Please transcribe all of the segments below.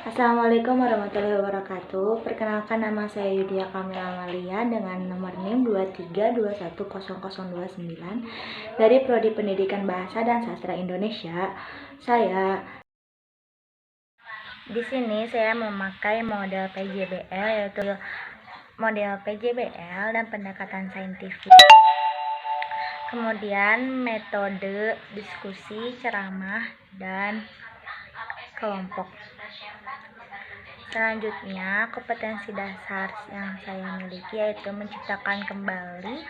Assalamualaikum warahmatullahi wabarakatuh. Perkenalkan, nama saya Yudia Kamila Amalia dengan nomor NIM 23210029 dari Prodi Pendidikan Bahasa dan Sastra Indonesia. Di sini saya memakai model PJBL, yaitu model PJBL dan pendekatan saintifik. Kemudian metode diskusi, ceramah, dan kelompok. Selanjutnya, kompetensi dasar yang saya miliki yaitu menciptakan kembali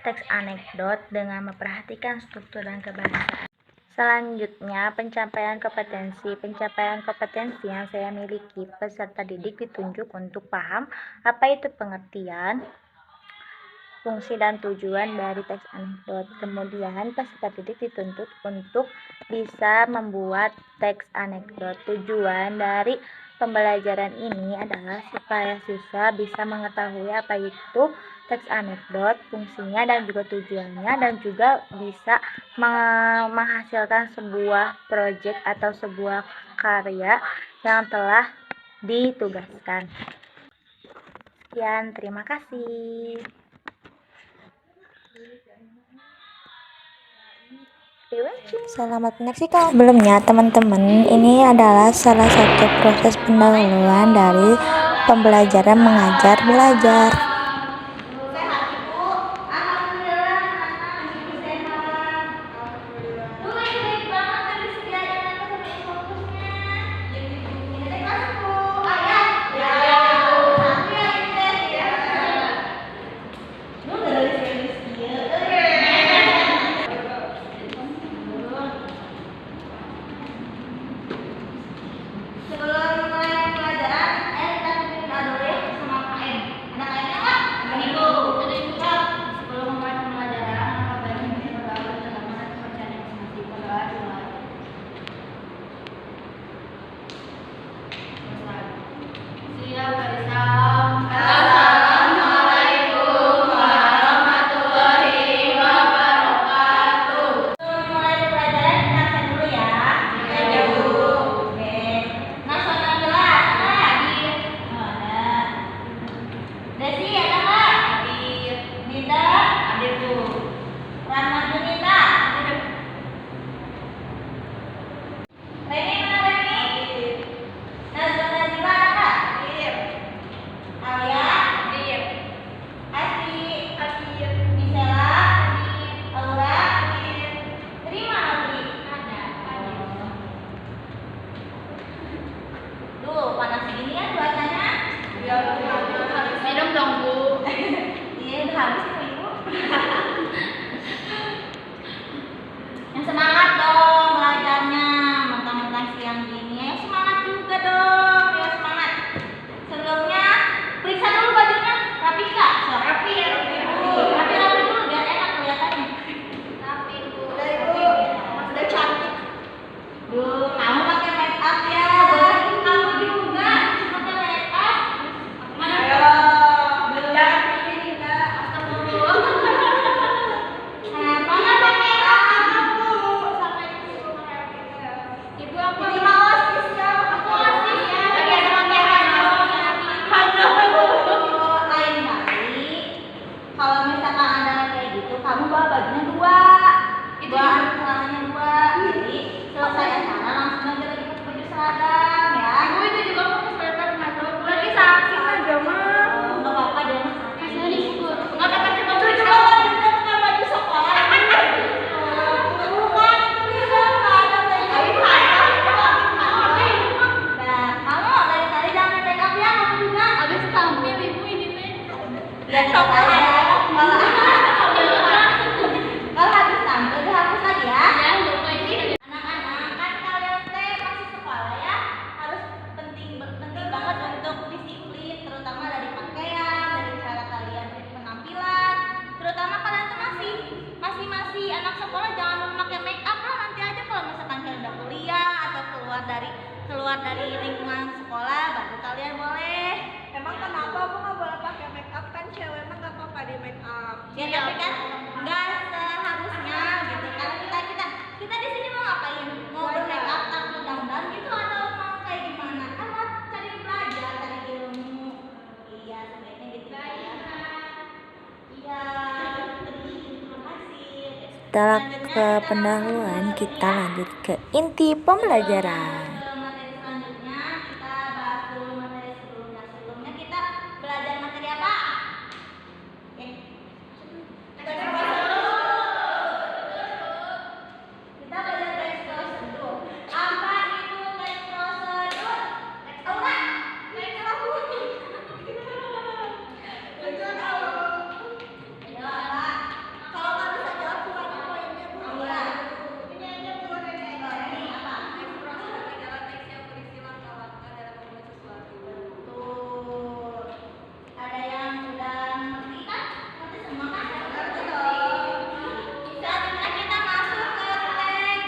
teks anekdot dengan memperhatikan struktur dan kebahasaan. Selanjutnya, pencapaian kompetensi. Pencapaian kompetensi yang saya miliki, peserta didik ditunjuk untuk paham apa itu pengertian, fungsi dan tujuan dari teks anekdot. Kemudian peserta didik dituntut untuk bisa membuat teks anekdot. Tujuan dari pembelajaran ini adalah supaya siswa bisa mengetahui apa itu teks anekdot, fungsinya dan juga tujuannya, dan juga bisa menghasilkan sebuah proyek atau sebuah karya yang telah ditugaskan. Sekian, terima kasih. Selamat menyaksikan. Sebelumnya teman-teman, ini adalah salah satu proses pendahuluan dari pembelajaran mengajar belajar. Minum dong, Bu. Iya, udah habis ya, Ibu. Yang semangat dong belajarnya, mentang-mentang siang gini. Yang semangat juga dong, ya semangat. Sebelumnya periksa dulu bajunya, rapi nggak? Rapi ya, rapi Bu. Rapi dulu biar enak kelihatannya. Rapi, Bu. Udah Ibu, udah cantik. Duh, kamu pakai make up ya? Kamu juga pakai make up? Mana? Kalau misalkan ada kayak gitu, kamu bawa bajunya dua, celananya dua. Jadi selesai acara langsung aja lagi pakai baju seragam ya. Ibu itu juga pakai sweater masuk. Lagi sakit aja mah. Nggak apa-apa dia mah. Kasih libur. Nggak pakai baju Itu juga kalau kita pakai baju sekolah. Bukan itu bisa nggak ada baju. Nah, kamu dari tadi jangan make up ya, kamu juga. Habis tampil Ibu ini teh. Ya tetap aja. Kalau habis tampil dihapus lagi ya. Ya, lupa ini. Anak-anak, kan kalian teh masih sekolah ya, harus penting banget untuk disiplin, terutama dari pakaian, dari cara kalian berpenampilan. Terutama kalian tuh masih anak sekolah, jangan memakai make up lah. Nanti aja kalau misalkan kalian udah kuliah atau keluar dari lingkungan sekolah, baru kalian boleh. Emang kenapa aku nggak boleh pakai make up? Kan cewek mah nggak apa-apa di make up. Ya tapi kan nggak seharusnya gitu. Karena kita di sini mau ngapain? Mau bermake up, tampil dandan gitu atau mau kayak gimana? Kan Setelah ke pendahuluan, kita lanjut ke inti pembelajaran. Ke materi selanjutnya kita bahas dulu materi sebelumnya. Sebelumnya kita belajar materi apa? Oke. Kita belajar teks prosedur. Apa itu teks prosedur? Teks aura? Teks apa? Ya, Pak. Kalau nggak bisa jawab cuma poinnya Bu. Iya. Ini aja Bu. Ini apa? Teks prosedur adalah teks yang berisi langkah-langkah dalam membuat sesuatu. Betul. Ada yang udah ngerti kan? Ngerti semua kan? Ngerti dong. Selanjutnya kita masuk ke teks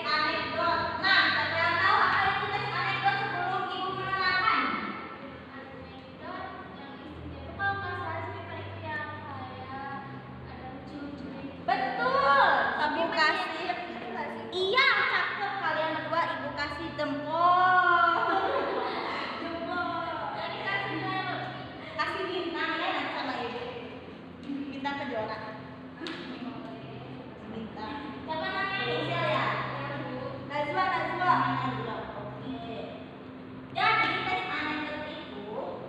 anekdot. Nah, siapa yang tahu apa itu teks anekdot sebelum Ibu menerangkan? Betul. Ibu kasih. Iya, cakep kalian berdua. Ibu kasih jempol. Kasih bintang ya nanti sama ibu. Bintang kejora. Bintang. Siapa namanya inisial ya? Najwa. Oke. Jadi teks anekdot itu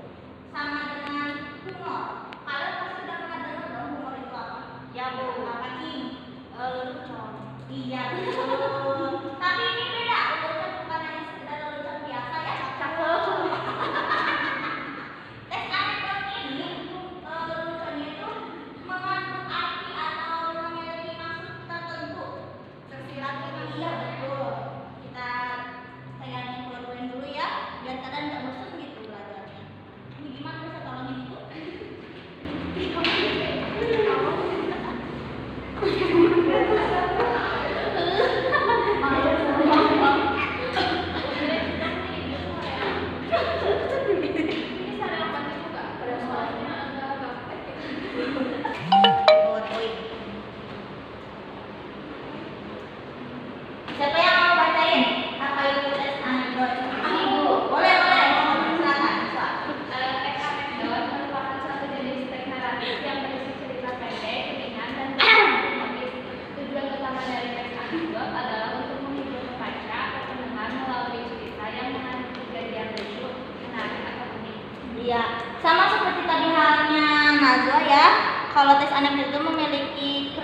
sama dengan humor. Kalian pasti udah pernah dengar dong humor itu apa? Ya Bu, apa nih? Lelucon. Iya betul. Tapi ini beda. Lelucon bukan hanya sekedar lelucon biasa ya. Teks anekdot ini leluconnya itu mengandung arti atau memiliki maksud tertentu. Tersirat ini iya betul. Kita sayangin keluarin dulu ya, biar kalian nggak bosan gitu belajarnya. Ini gimana bisa tolongin ibu? Siapa yang mau bacain? Apa itu teks anekdot? Ibu. Boleh. Silakan. Teks anekdot merupakan suatu jenis teks naratif yang berisi cerita pendek, ringan, dan bermotif. Tujuan utama dari teks anekdot adalah untuk menghibur pembaca atau pendengar melalui cerita yang mengandung kejadian lucu, menarik, atau unik. Iya, sama seperti tadi halnya Najwa ya. Kalau teks anekdot itu memiliki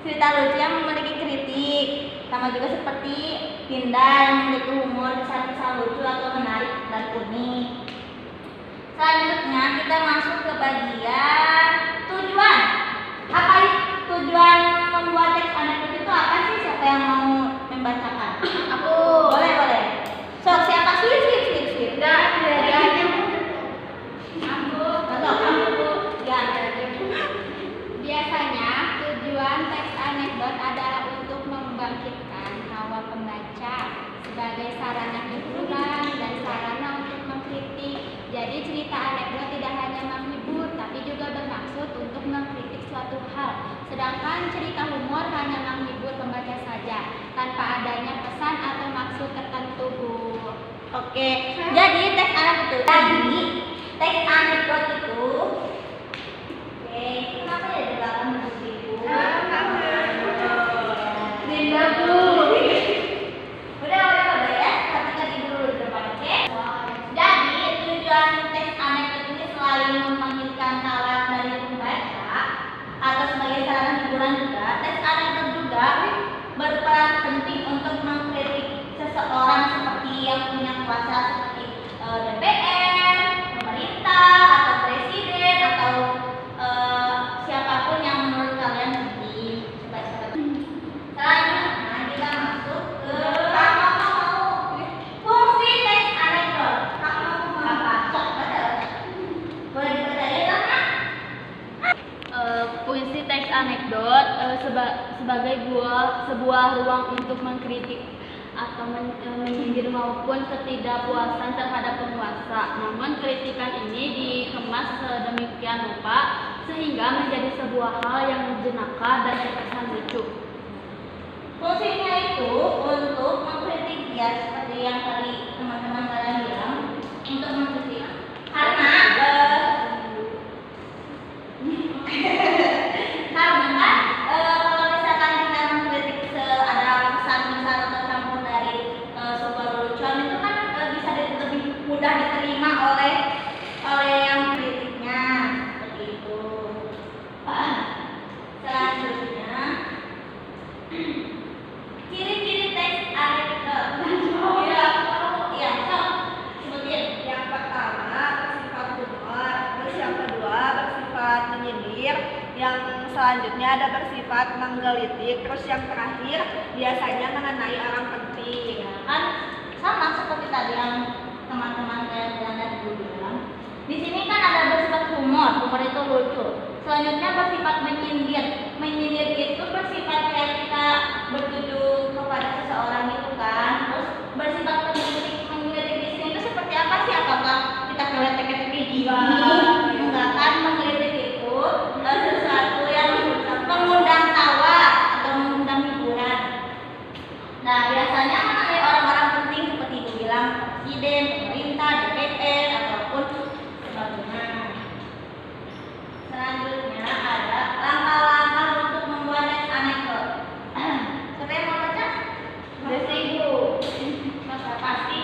cerita lucu yang memiliki kritik. Sama juga seperti Dinda yang memiliki humor, kisah-kisah lucu atau menarik dan unik. Selanjutnya kita masuk ke bagian tujuan. Apa tujuan membuat teks anekdot itu apa sih? Siapa yang mau membacakan? Aku. Boleh. So, siapa sih? Enggak, aku. Ya. Biasanya tujuan teks anekdot adalah untuk membangkitkan hawa pembaca sebagai sarana hiburan dan sarana untuk mengkritik. Jadi cerita anekdot tidak hanya menghibur tapi juga bermaksud untuk mengkritik suatu hal. Sedangkan cerita humor hanya menghibur pembaca saja tanpa adanya pesan atau maksud tertentu, Bu. Oke. Jadi teks anekdot itu kenapa ya di belakang ibu? Dinda Bu. Udah ya. Perhatikan ibu dulu di depan, oke? Jadi tujuan teks anekdot ini selain memanggilkan tawa dari pembaca atau sebagai sarana hiburan juga, teks anekdot juga berperan penting untuk mengkritik seseorang seperti yang punya kuasa seperti DPR, pemerintah, atau presiden, atau siapapun yang menurut kalian penting. Selanjutnya kita masuk ke fungsi teks anekdot. Apa? Boleh dibacain kan? Fungsi teks anekdot sebagai sebuah ruang untuk mengkritik atau menyindir maupun ketidakpuasan terhadap penguasa. Namun kritikan ini dikemas sedemikian rupa sehingga menjadi sebuah hal yang jenaka dan terkesan lucu. Fungsinya itu untuk mengkritik ya, seperti yang tadi teman-teman kalian bilang, untuk mengkritik. Karena selanjutnya ada bersifat menggelitik. Terus yang terakhir biasanya mengenai orang penting. Kan sama seperti tadi yang teman-teman saya bilang dan dulu bilang. Di sini kan ada bersifat humor itu lucu. Selanjutnya bersifat menyindir. Menyindir itu bersifat kayak kita bertujuh kepada seseorang gitu kan. Terus bersifat menyindir di sini itu seperti apa sih? Apakah kita keletek-keletek gini? Enggak kan, menggelitik itu sesuatu yang mengundang tawa atau mengundang hiburan. Nah, biasanya mengenai orang-orang penting seperti itu bilang presiden, pemerintah, DPR ataupun sebagainya. Selanjutnya ada langkah-langkah untuk membuat teks anekdot. Siapa yang mau baca? Desi Bu. Masa pasti.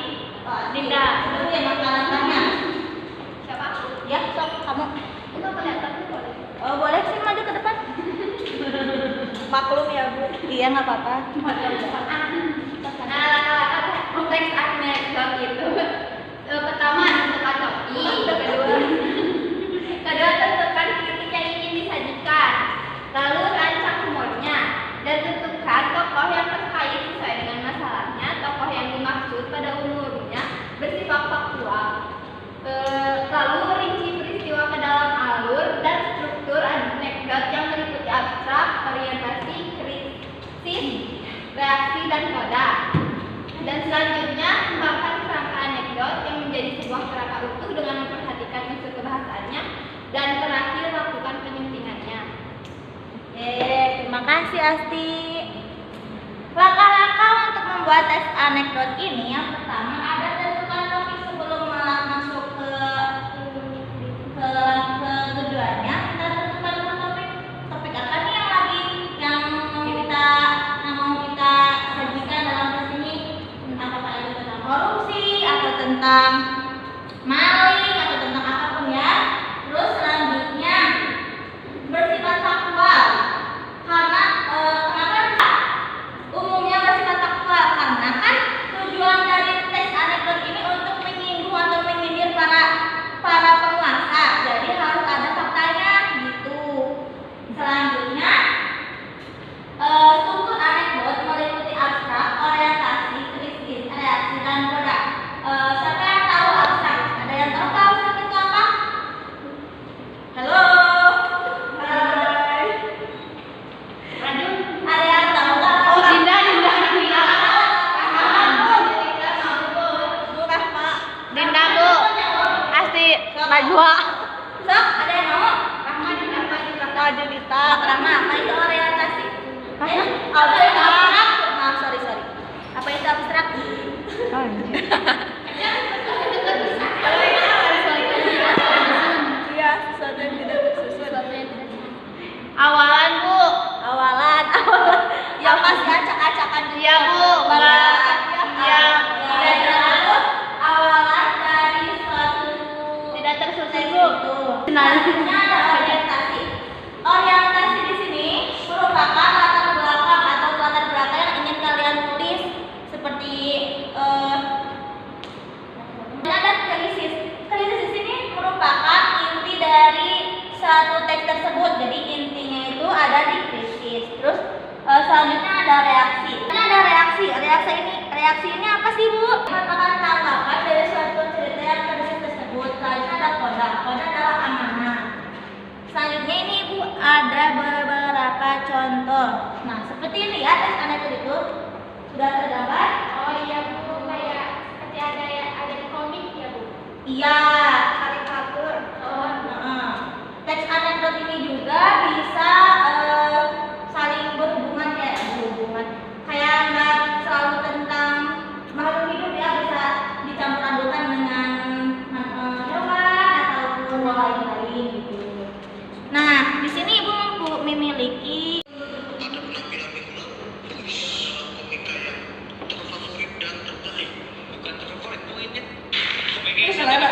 Dinda. Dulu ya langkah-langkahnya. Siapa? Ya, sok kamu. Itu kelihatan boleh. Oh, boleh sih maju ke depan. Maklum ya Bu. Iya, nggak apa-apa. Nah, langkah-langkah teks anekdot itu pertama tentukan topik, kedua tentukan kritik yang ingin disajikan, lalu rancang humornya, dan tentukan tokoh yang terkait sesuai dengan masalahnya. Tokoh yang dimaksud pada umumnya bersifat faktual, lalu rinci peristiwa ke dalam alur dan struktur anekdot yang meliputi abstrak, orientasi, kritis, reaksi, dan koda. Dan selanjutnya kembangkan kerangka anekdot yang menjadi sebuah kerangka utuh dengan memperhatikan unsur kebahasaannya, dan terakhir lakukan penyuntingannya. Terima kasih Asti. Langkah-langkah untuk membuat teks anekdot ini, yang pertama ada tentukan topik sebelum masuk ke keduanya. Kita tentukan dulu topik apa nih yang mau kita sajikan dalam teks ini. Apakah itu tentang korupsi atau tentang maling atau tentang apapun ya. Terus selanjutnya bersifat faktual. Karena kenapa umumnya bersifat faktual? Karena kan tujuan dari teks anekdot ini untuk menyinggung atau menyindir para penguasa. Jadi harus ada faktanya gitu. Selanjutnya struktur anekdot meliputi abstrak, orientasi, kritis, reaksi, dan koda. Siapa yang tahu abstrak? Ada yang tahu abstrak itu apa? Halo. Hai. Lanjut. Ada yang tahu nggak? Dinda. Bu Rahma. Dinda Bu. Asti Najwa. Sok, ada yang mau? Rahma Dinda. Maju Dita. Rama, apa itu orientasi? Abstrak. Maaf, sorry. Apa itu abstrak? Iya, sesuatu yang tidak tersusun. Awalan Bu. Awalan. Yang masih acak-acakan dulu. Iya Bu. Iya. Awalan dari suatu Tidak tersusun teks Bu. itu. Selanjutnya ada orientasi. Orientasi di sini merupakan latar belakang yang ingin kalian tulis, seperti ada krisis. Krisis di sini merupakan inti dari satu teks tersebut. Jadi intinya itu ada di krisis. Terus selanjutnya ada reaksi. Ini ada reaksi. Reaksi ini apa sih Bu? Merupakan tanggapan dari suatu cerita yang krisis tersebut. Selanjutnya ada koda. Koda adalah amanah. Selanjutnya ini Ibu ada beberapa contoh. Nah, seperti ini ya teks anekdot itu sudah tergambar. Oh iya Bu, kayak seperti ada di komik ya Bu. Iya. Karikatur. Oh. Teks anekdot ini juga bisa saling berhubungan kayak nggak selalu tentang makhluk hidup ya, bisa dicampur adukan dengan hewan atau lain-lain gitu. Nah, di sini Ibu memiliki ada penampilan Minggulang, komika yang terfavorit dan terbaik. Bukan terfavorit poinnya. Komika yang Selera.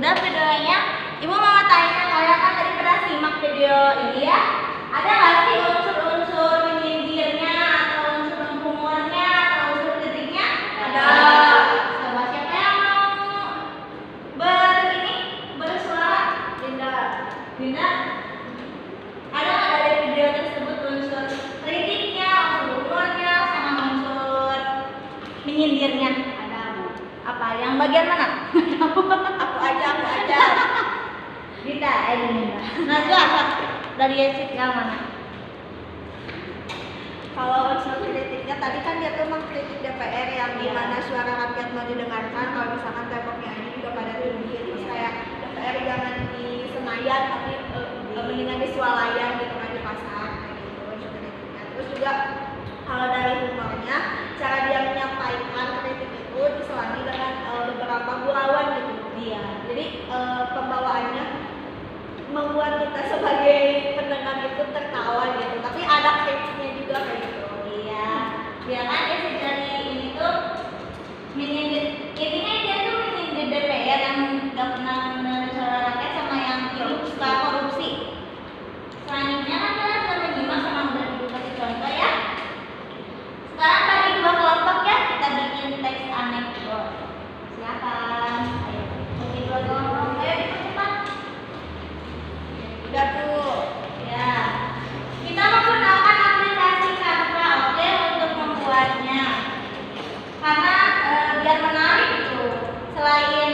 Udah videonya, Ibu mau tanya, kalian kan tadi pernah simak video ini ya? Ada nggak sih unsur-unsur menyindirnya atau unsur humornya atau unsur kritiknya? Ada. Coba siapa yang mau bersuara? Dinda. Dinda? Ada nggak dari video tersebut unsur kritiknya, unsur humornya, sama unsur menyindirnya? Ada. Apa? Yang bagian mana? Aku aja. Dinda, Dinda. Najwa, dari Yesit yang mana? Kalau unsur kritiknya tadi kan dia tuh mengkritik DPR yang dimana suara rakyat mau didengarkan. Kalau misalkan temboknya ini juga pada tinggi, terus kayak DPR jangan di Senayan tapi mendingan di Swalayan gitu kan, di pasar kayak gitu unsur kritiknya. Terus juga kalau dari humornya, cara dia menyampaikan kritik itu diselangi dengan beberapa gurauan gitu. Iya. Jadi pembawaannya membuat kita sebagai pendengar itu tertawa gitu, tapi ada kritiknya juga kayak gitu. Iya. Dia kan dia dari ini tuh menyindir, intinya dia tuh menyindir DPR yang nggak pernah mendengar suara rakyat sama yang suka korupsi. Selanjutnya kan kita sudah menyimak sama udah dikasih contoh ya. Sekarang bagi dua kelompok ya, kita bikin teks anekdot. Silakan. Ayo, bagi dua kelompok. Ayo dipercepat. Udah tuh. Ya. Kita menggunakan aplikasi Canva, oke, untuk membuatnya. Karena biar menarik itu. Selain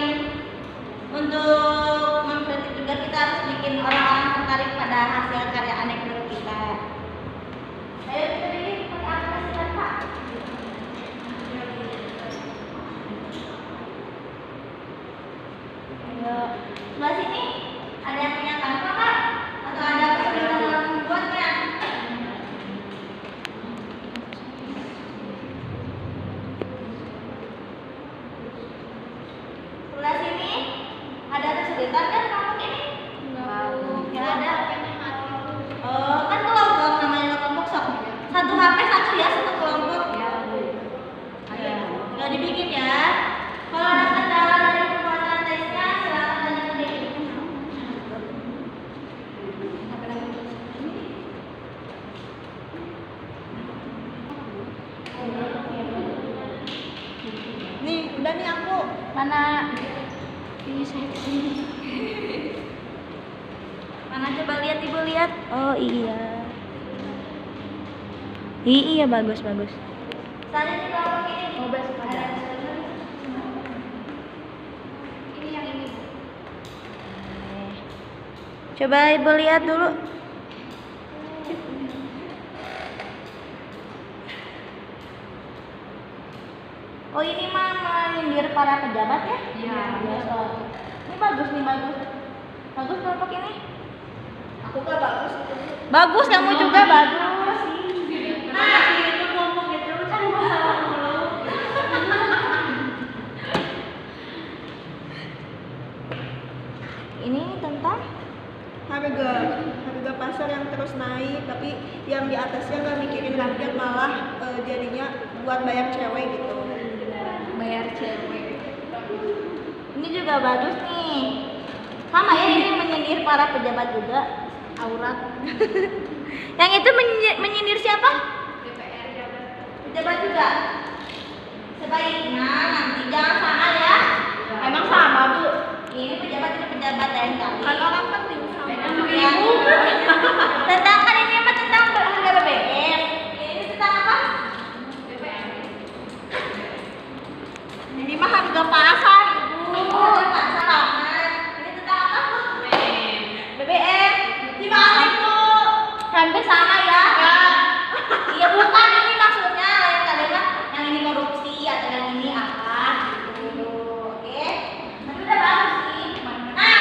untuk mengkritik juga kita harus bikin orang-orang tertarik pada hasil karya anekdot kita. Ayo kita bikin pakai aplikasi Canva. Ayo, sebelah sini ada yang punya Canva Kak? Atau ada kesulitan dalam membuatnya? Sebelah sini ada kesulitan kan kamu ini? Enggak ada. Kan kelompok namanya kelompok sok. Satu HP satu ya, satu kelompok. Nggak dibikin ya. Kalau ada kendala dari pembuatan teksnya silakan tanya ke dia. Nih, udah nih aku. Mana? Ini saya sini. Mana coba lihat Ibu lihat. Oh iya. Iya bagus. Saya di kelompok ini. Oh bagus. Ini yang ini. Coba Ibu lihat dulu. Oh ini mah menyindir para pejabat ya? Iya. Ini bagus. Bagus kelompok ini. Aku gak bagus itu. Bagus kamu juga bagus. Nah, itu ngomong gitu kan masalah mulu. Ini tentang harga pasar yang terus naik, tapi yang di atasnya nggak mikirin rakyat, malah jadinya buat bayar cewek gitu. Bayar cewek. ini juga bagus nih. Sama ya ini menyindir para pejabat juga. Aurat. Yang itu menyindir siapa? Pejabat juga. Sebaiknya nanti jangan sama ya. Emang sama, Bu? Ini pejabat itu pejabat lain kali. Kan orang penting sama. Ya. Tentang kan ini mah tentang harga BBM. Ini tentang apa? Ini mah harga pasar. Harga pasar. Ini tentang apa? BBM. Gimana itu? Hampir sama ya. Iya bukan ini maksudnya lain kali mah yang ini korupsi atau yang ini apa gitu. Oke. Tapi udah bagus sih. Nah,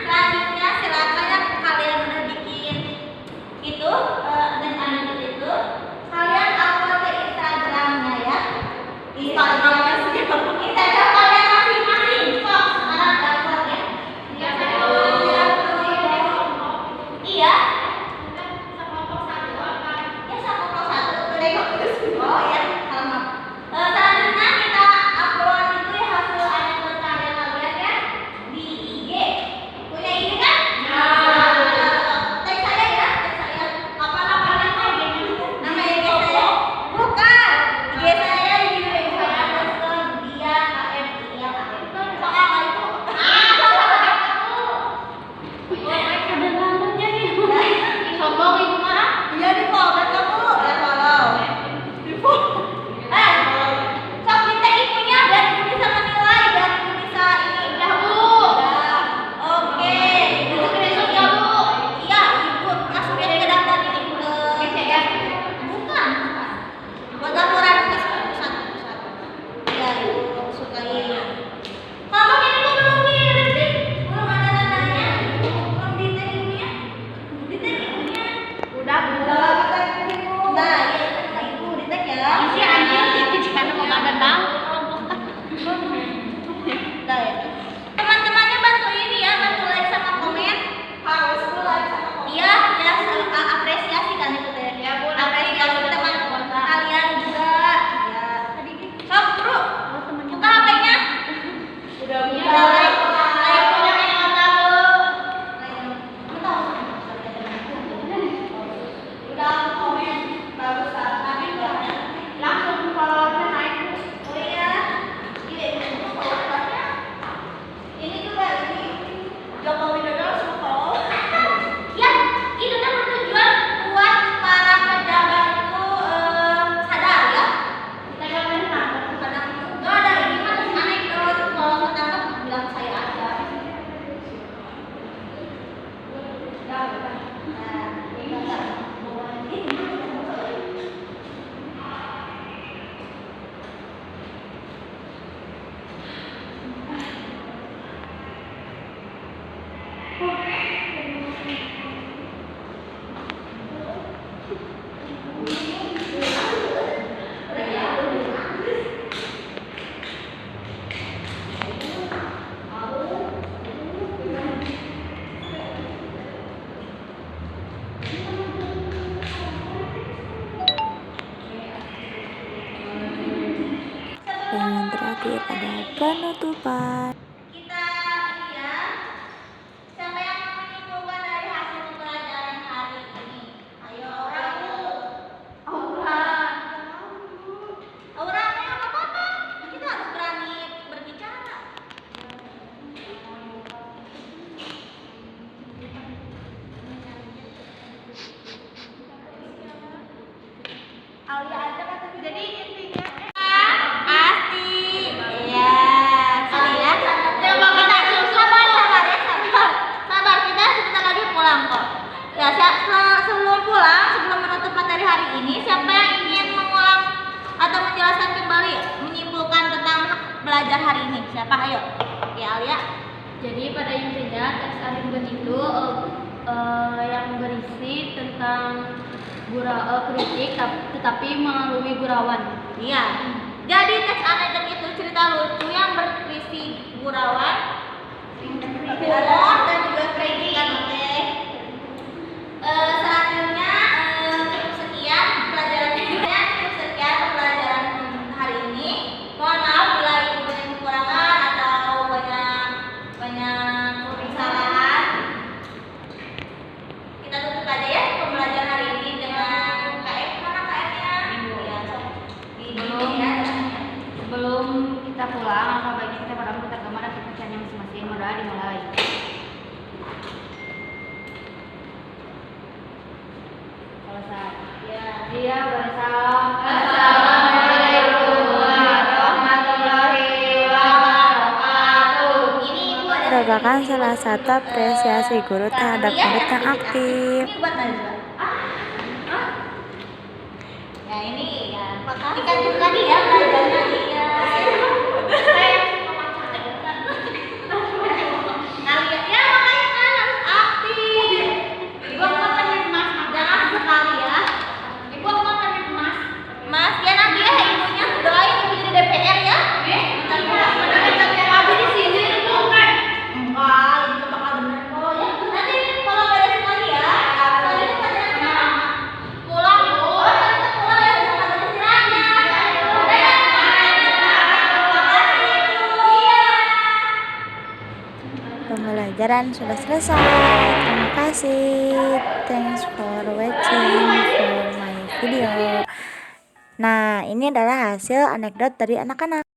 selanjutnya silakan yang kalian udah bikin itu dan anekdot itu kalian upload ke Instagramnya ya. Instagramnya siapa? terakhir ada penutupan. Kita ya, siapa yang mau menyimpulkan dari hasil pembelajaran hari ini? Ayo, Aura. Aura, ayo apa-apa. Kita harus berani berbicara. Alia aja kata jadi intinya. Asik. Iya. Alia. Kita sabar. Kita sebentar lagi pulang kok. Ya, sebelum pulang, sebelum menutup materi hari ini, siapa yang ingin mengulang atau menjelaskan kembali, menyimpulkan tentang belajar hari ini? Siapa? Ayo. Oke, Alia. Jadi pada intinya teks Arinbet itu yang berisi tentang kritik tetapi melalui gurauan. Iya. Jadi teks anekdot itu cerita lucu yang berisi gurauan, humor dan juga kritikan. Oke. Selanjutnya cukup sekian pembelajaran hari ini. Mohon maaf bila ibu banyak kekurangan atau banyak kesalahan. Kita tutup aja ya pembelajaran hari ini dengan KF. Mana KF-nya? Iya, Sebelum kita pulang, alangkah baiknya kita pada putar gambar dan pekerjaannya masing-masing. Modal dimulai. Selesai. Iya, Waalaikumsalam. Assalamualaikum warahmatullahi wabarakatuh. Ini ibu Merupakan salah satu apresiasi guru terhadap murid yang aktif. Ini buat Najwa. Ya ini ya. Makasih tadi ya belajarnya ya. Ngeliat ya makanya kan harus aktif. Ibu aku makan emas, jangan sekali ya. Ibu aku makan emas. Mas, ya nanti ya ibunya doain ibu jadi DPR ya. Habis di sini enggak, ibu bakal bener kok ya. Nanti kalau beres lagi ya. Soalnya pelajaran pulang bu. Kita pulang ya sama istirahatnya. Pembelajaran sudah selesai. Terima kasih. Thanks for watching for my video. Nah, ini adalah hasil anekdot dari anak-anak.